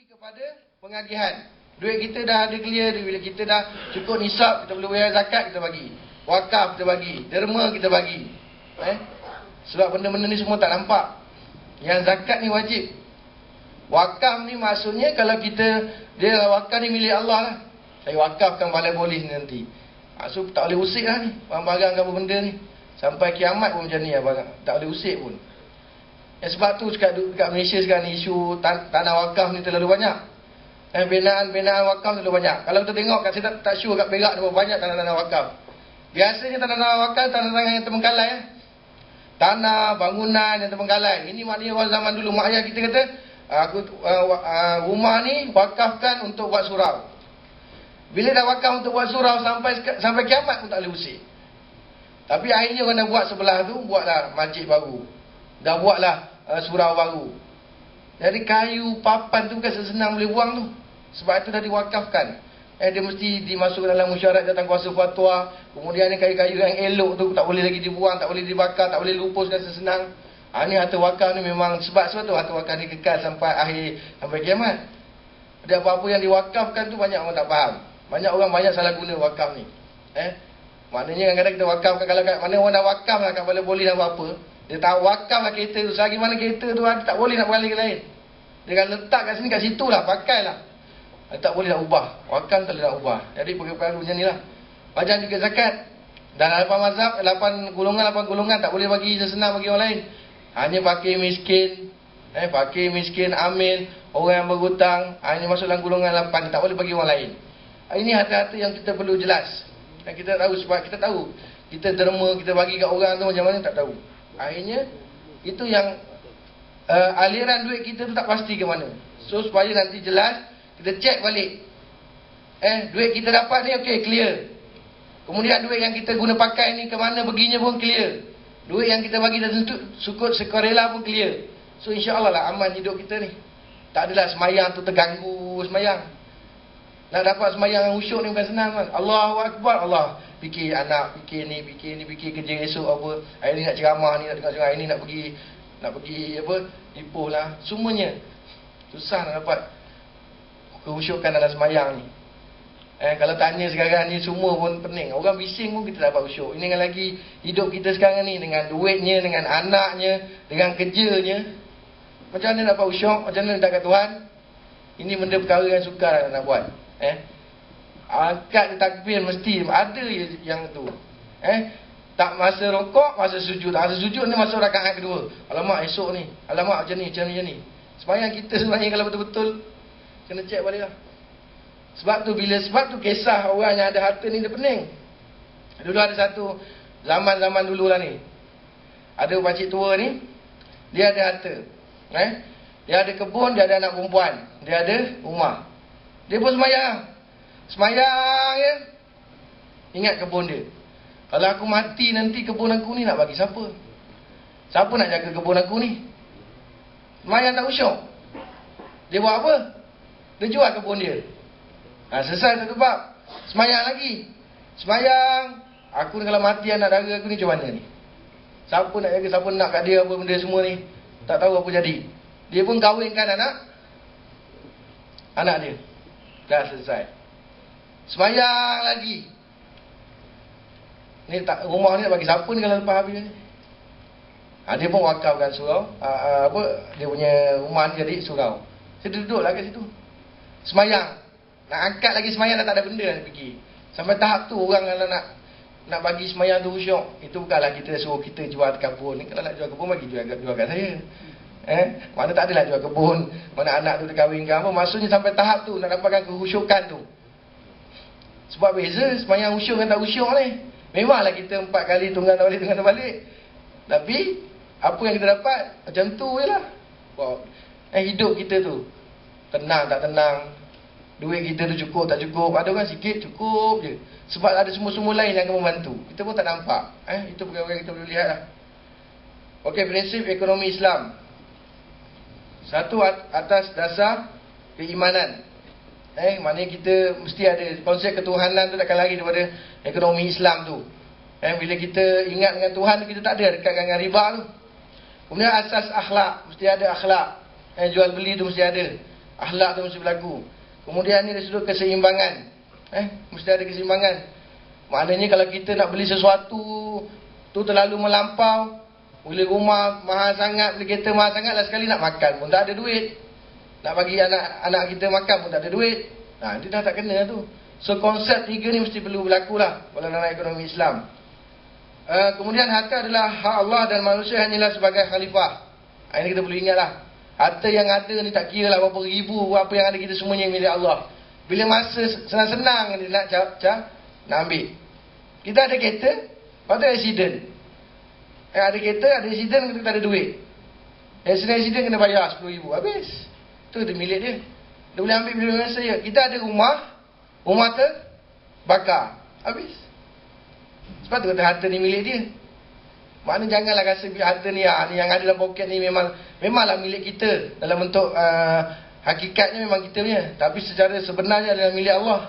kepada pengagihan. Duit kita dah ada clear, bila kita dah cukup nisab, kita boleh bayar zakat, kita bagi. Wakaf kita bagi, derma kita bagi. Sebab benda-benda ni semua tak nampak. Yang zakat ni wajib. Wakaf ni maksudnya kalau kita, dia wakaf ni milik Allah lah. Saya wakafkan balai polis ni nanti. Maksud tak boleh usik lah ni, barang-barang apa benda ni. Sampai kiamat pun macam ni lah, tak boleh usik pun. Sebab tu dekat Malaysia sekarang ni isu tanah wakaf ni terlalu banyak. Binaan wakaf terlalu banyak. Kalau kita tengok kat sini tak sure kat Perak ni banyak tanah-tanah wakaf. Biasanya tanah-tanah wakaf tanah-tanah yang terbengkalai. Tanah, bangunan yang terbengkalai. Ini maknanya orang zaman dulu mak ayah kita kata, rumah ni wakafkan untuk buat surau. Bila dah wakaf untuk buat surau sampai kiamat pun tak boleh usik. Tapi akhirnya orang dah buat sebelah tu, buatlah masjid baru. Dah buatlah surau baru. Jadi kayu papan tu bukan senang boleh buang tu. Sebab itu dah diwakafkan. Dia mesti dimasukkan dalam mesyuarat datang kuasa fatwa. Kemudian ni kayu-kayu yang elok tu tak boleh lagi dibuang, tak boleh dibakar, tak boleh lupuskan sesenang. Ni harta wakaf ni memang sebab tu harta wakaf ni kekal sampai kiamat. Ada apa-apa yang diwakafkan tu banyak orang tak faham. Banyak orang salah guna wakaf ni. Maknanya kadang-kadang kita wakafkan, kalau kat mana orang dah wakaf lah kat balai polis apa, dia tahu wakaf lah kereta tu. Selagi mana kereta tu ada, tak boleh nak beralih ke lain. Dia kan letak kat sini, kat situ lah, pakailah. Tak boleh nak ubah. Wakaf tak boleh nak ubah. Jadi perkara macam ni lah. Macam juga zakat. Dan 8 mazhab, 8 golongan tak boleh bagi sesenang bagi orang lain. Hanya fakir miskin, fakir miskin, amil, orang yang berhutang. Ini masuk dalam golongan 8. Tak boleh bagi orang lain. Ini harta-harta yang kita perlu jelas. Dan kita tahu, sebab kita tahu kita derma, kita bagi kat orang tu macam mana tak tahu. Akhirnya itu yang aliran duit kita tu tak pasti ke mana. So supaya nanti jelas, kita cek balik. Duit kita dapat ni okey, clear. Kemudian duit yang kita guna pakai ni ke mana perginya pun clear. Duit yang kita bagi dan sukut sukarela pun clear. So insya-Allah lah aman hidup kita ni. Tak adalah semayang tu terganggu semayang. Nak dapat semayang yang khusyuk ni bukan senang kan. Allahu Akbar, Allah. Fikir anak, fikir ni, fikir kerja esok apa. Hari ni nak ceramah ni, nak tengok ceramah. Hari ni nak pergi apa, ipoh lah. Semuanya. Susah nak dapat kekhusyukan dalam semayang ni. Kalau tanya sekarang ni semua pun pening. Orang bising pun kita dapat khusyuk. Ini dengan lagi hidup kita sekarang ni, dengan duitnya, dengan anaknya, dengan kerjanya. Macam mana nak dapat khusyuk? Macam mana nak dekat Tuhan? Ini benda perkara yang sukar nak buat. Angkat takbir mesti ada yang tu. Tak masa rokok, masa sujud. Masa sujud ni masa rakaat kedua. Alamak esok ni. Alamak macam ni. Semayang kita sebenarnya kalau betul-betul kena cek balik lah. Sebab tu kisah orang yang ada harta ni dia pening. Dulu ada satu zaman dulu lah ni. Ada pakcik tua ni, dia ada harta. Dia ada kebun, dia ada anak perempuan, dia ada rumah. Dia pun semayang ya. Ingat kebun dia. Kalau aku mati nanti kebun aku ni nak bagi siapa? Siapa nak jaga kebun aku ni? Semayang tak khusyuk. Dia buat apa? Dia jual kebun dia. Selesai satu bab. Semayang lagi. Semayang. Aku ni kalau mati anak dara aku ni macam mana ni? Siapa nak jaga, siapa nak kat dia apa benda semua ni? Tak tahu apa jadi. Dia pun kahwinkan anak dia. Dah selesai. Semayang lagi. Ni tak, rumah ni nak bagi siapa ni kalau lepas habis ni? Dia pun wakafkan surau. Dia punya rumah ni jadi surau. Saya duduklah kat situ. Semayang. Nak angkat lagi semayang dah tak ada benda nak fikir. Sampai tahap tu orang kalau nak bagi semayang tu khusyuk. Itu bukanlah kita suruh kita jual kebun. Kalau nak jual kebun bagi jual kat saya. Mana tak adalah jual kebun, mana anak tu dikahwinkan apa. Maksudnya sampai tahap tu nak dapatkan kehusyukan tu. Sebab beza semayang khusyuk dengan tak khusyuk ni. Memanglah kita 4 kali tunggang tak balik. Tapi apa yang kita dapat macam tu je lah. Hidup kita tu tenang tak tenang, duit kita tu cukup tak cukup. Ada orang sikit cukup je. Sebab ada semua-semua lain yang akan membantu. Kita pun tak nampak. Itu perkara yang kita boleh lihat lah. Okey, prinsip ekonomi Islam. Satu, atas dasar keimanan. Maknanya kita mesti ada konsep ketuhanan tu takkan lari daripada ekonomi Islam tu. Bila kita ingat dengan Tuhan, kita tak ada dekat dengan riba tu. Kemudian asas akhlak, mesti ada akhlak. Jual beli tu mesti ada. Akhlak tu mesti berlaku. Kemudian ni dari sudut keseimbangan. Mesti ada keseimbangan. Maknanya kalau kita nak beli sesuatu tu terlalu melampau, beli rumah mahal sangat, beli kereta mahal sangat, lah sekali nak makan pun tak ada duit. Nak bagi anak kita makan pun tak ada duit. Itu dah tak kena tu. So konsep tiga ni mesti perlu berlaku lah dalam ekonomi Islam. Kemudian harta adalah hak Allah dan manusia hanyalah sebagai khalifah. Ini kita perlu ingat lah. Harta yang ada ni tak kira lah berapa ribu, apa yang ada kita semuanya milik Allah. Bila masa senang-senang dia nak ambil. Kita ada kereta, lepas tu accident. Ada kereta, ada accident, kita tak ada duit. Accident kena bayar RM10,000, habis. Tu milik dia. Dia boleh ambil bila masa je. Kita ada rumah terbakar, habis. Sebab tu kata harta ni milik dia. Maknanya janganlah rasa harta ni yang ada dalam poket ni memanglah milik kita. Dalam bentuk hakikatnya memang kita punya. Tapi secara sebenarnya adalah milik Allah.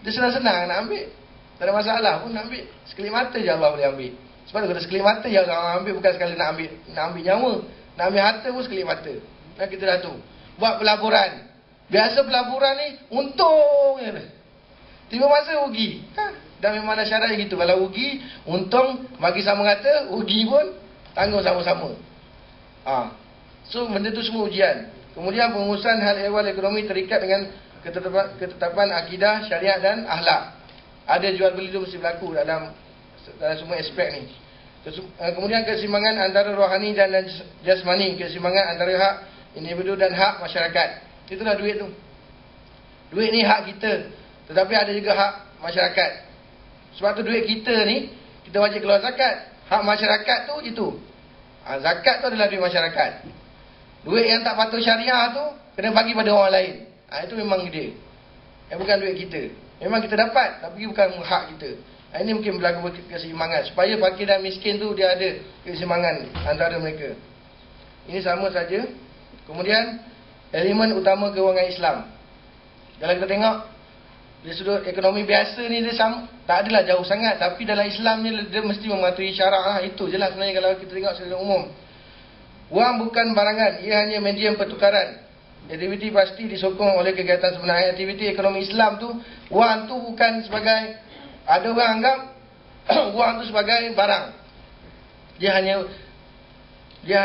Dia senang-senang nak ambil. Tak ada masalah pun nak ambil. Sekelip mata je Allah boleh ambil. Sebab tu kata sekelip mata je Allah ambil. Bukan sekali nak ambil nyawa. Nak ambil harta pun sekelip mata. Dan kita dah tu buat pelaburan. Biasa pelaburan ni untung je. Tiba masa rugi. Dan memang ada syaratnya gitu. Kalau rugi, untung bagi sama rata, rugi pun tanggung sama-sama. So benda tu semua ujian. Kemudian pengurusan hal ehwal ekonomi terikat dengan ketetapan akidah, syariat dan akhlak. Ada jual beli tu mesti berlaku dalam semua aspek ni. Kemudian keseimbangan antara rohani dan jasmani, keseimbangan antara hak individu dan hak masyarakat. Itulah duit tu. Duit ni hak kita, tetapi ada juga hak masyarakat. Sebab tu duit kita ni kita wajib keluar zakat. Hak masyarakat tu itu. Zakat tu adalah duit masyarakat. Duit yang tak patuh syariah tu kena bagi pada orang lain. Itu memang dia. Bukan duit kita. Memang kita dapat, tapi bukan hak kita. Ini mungkin berlaku keseimbangan. Supaya fakir dan miskin tu dia ada keseimbangan antara mereka. Ini sama saja. Kemudian elemen utama kewangan Islam. Kalau kita tengok dari sudut ekonomi biasa ni dia tak adalah jauh sangat. Tapi dalam Islam ni dia mesti mematuhi syarak lah. Itu je lah sebenarnya kalau kita tengok secara umum. Wang bukan barangan. Ia hanya medium pertukaran. Aktiviti pasti disokong oleh kegiatan sebenarnya. Aktiviti ekonomi Islam tu, wang tu bukan sebagai, ada orang anggap wang tu sebagai barang. Dia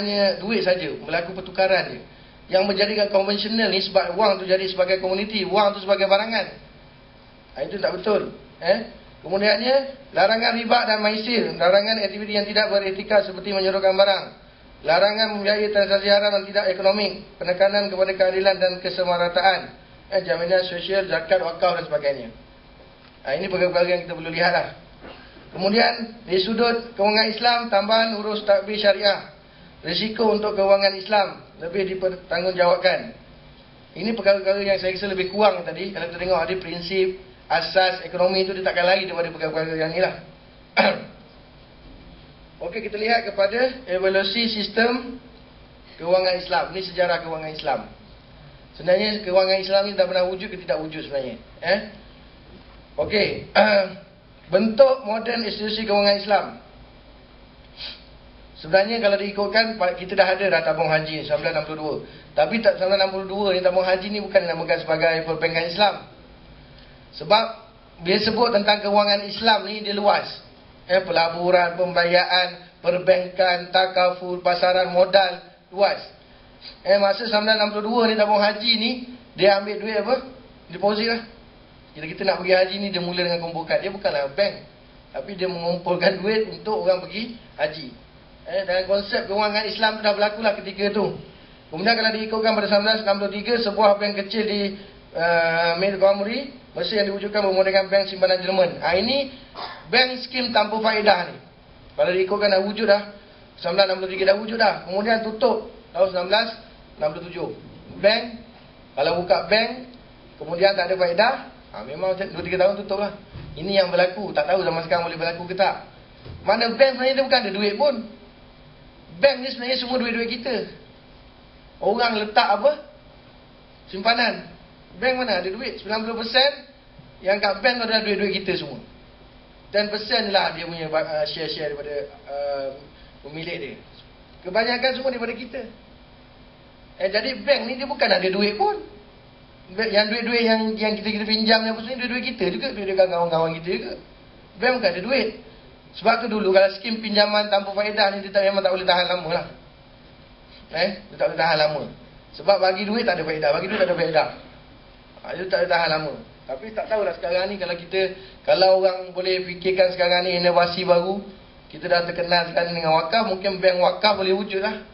hanya duit saja, berlaku pertukaran dia. Yang menjadikan konvensional ni sebab wang tu jadi sebagai komuniti, wang tu sebagai barangan. Itu tak betul. Kemudiannya, larangan riba dan maisir, larangan aktiviti yang tidak beretika seperti menyerukan barang, larangan membiayai transaksi haram dan tidak ekonomik, penekanan kepada keadilan dan kesemarataan, jaminan sosial, zakat, wakaf dan sebagainya. Ini perkara-perkara yang kita perlu lihatlah. Kemudian dari sudut kewangan Islam, tambahan urus takbir syariah, risiko untuk kewangan Islam lebih dipertanggungjawabkan. Ini perkara-perkara yang saya rasa lebih kurang tadi. Kalau kita tengok ada prinsip asas ekonomi itu dia takkan lari daripada perkara-perkara yang ni lah. Okey, kita lihat kepada evolusi sistem kewangan Islam. Ini sejarah kewangan Islam. Sebenarnya kewangan Islam ni tak pernah wujud ke tidak wujud sebenarnya. Okey, bentuk moden institusi kewangan Islam. Sebenarnya kalau diikutkan, kita dah ada tabung haji 1962. Tapi 1962 ni tabung haji ni bukan dinamakan sebagai perbankan Islam. Sebab bila sebut tentang kewangan Islam ni dia luas. Pelaburan, pembiayaan, perbankan, takaful, pasaran modal, luas. Masa 1962 ni tabung haji ni dia ambil duit apa? Deposit lah. Bila kita nak pergi haji ni dia mula dengan kumpulan. Dia bukanlah bank, tapi dia mengumpulkan duit untuk orang pergi haji. Dan konsep kewangan Islam tu dah berlakulah ketika tu. Kemudian kalau diikutkan pada 1963, sebuah bank kecil di Montgomery, Mesir yang diwujudkan bermodalkan bank simpanan Jerman. Ini bank skim tanpa faedah ni. Kalau diikutkan dah wujud dah. 1963 dah wujud dah. Kemudian tutup tahun 1967. Bank, kalau buka bank, kemudian tak ada faedah, memang 2-3 tahun tutup lah. Ini yang berlaku. Tak tahu zaman sekarang boleh berlaku ke tak. Mana bank sebenarnya dia bukan ada duit pun. Bank ni sebenarnya semua duit-duit kita. Orang letak apa? Simpanan. Bank mana ada duit? 90% yang kat bank tu adalah duit-duit kita semua. 10% lah dia punya share-share daripada pemilik dia. Kebanyakan semua daripada kita. Jadi bank ni dia bukan ada duit pun. Yang duit-duit yang kita pinjam ni apa semua, duit-duit kita juga, duit-duit kawan-kawan kita juga. Bank bukan ada duit. Sebab tu dulu kalau skim pinjaman tanpa faedah ni, dia memang tak boleh tahan lama lah. Dia tak boleh tahan lama. Sebab bagi duit tak ada faedah, bagi duit tak ada faedah. Dia tak boleh tahan lama. Tapi tak tahulah sekarang ni, kalau orang boleh fikirkan sekarang ni inovasi baru, kita dah terkenal sekarang dengan wakaf, mungkin bank wakaf boleh wujud lah.